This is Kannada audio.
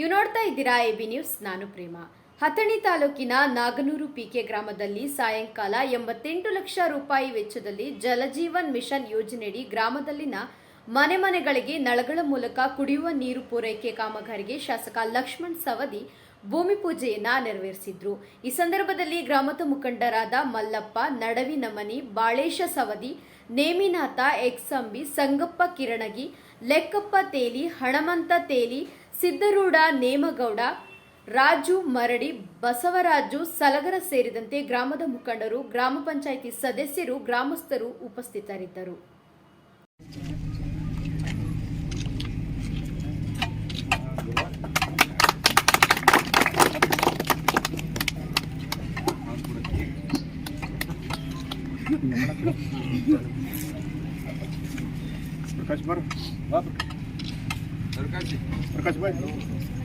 ನೀವು ನೋಡ್ತಾ ಇದ್ದೀರಾ ಎಬಿ ನ್ಯೂಸ್. ನಾನು ಪ್ರೇಮ. ಹತಣಿ ತಾಲೂಕಿನ ನಾಗನೂರು ಪಿಕೆ ಗ್ರಾಮದಲ್ಲಿ ಸಾಯಂಕಾಲ 88 ಲಕ್ಷ ರೂಪಾಯಿ ವೆಚ್ಚದಲ್ಲಿ ಜಲಜೀವನ್ ಮಿಷನ್ ಯೋಜನೆಯಡಿ ಗ್ರಾಮದಲ್ಲಿನ ಮನೆಗಳಿಗೆ ನಳಗಳ ಮೂಲಕ ಕುಡಿಯುವ ನೀರು ಪೂರೈಕೆ ಕಾಮಗಾರಿಗೆ ಶಾಸಕ ಲಕ್ಷ್ಮಣ್ ಸವದಿ ಭೂಮಿ ಪೂಜೆಯನ್ನ ನೆರವೇರಿಸಿದ್ರು. ಈ ಸಂದರ್ಭದಲ್ಲಿ ಗ್ರಾಮದ ಮುಖಂಡರಾದ ಮಲ್ಲಪ್ಪ ನಡವಿನಮನಿ, ಬಾಳೇಶ ಸವದಿ, ನೇಮಿನಾಥ ಎಕ್ಸಂಬಿ, ಸಂಗಪ್ಪ ಕಿರಣಗಿ, ಲೆಕ್ಕಪ್ಪ ತೇಲಿ, ಹಣಮಂತ ತೇಲಿ, ಸಿದ್ದರೂಢ ನೇಮಗೌಡ, ರಾಜು ಮರಡಿ, ಬಸವರಾಜು ಸಲಗರ ಸೇರಿದಂತೆ ಗ್ರಾಮದ ಮುಖಂಡರು, ಗ್ರಾಮ ಪಂಚಾಯಿತಿ ಸದಸ್ಯರು, ಗ್ರಾಮಸ್ಥರು ಉಪಸ್ಥಿತರಿದ್ದರು. प्रकाश भाई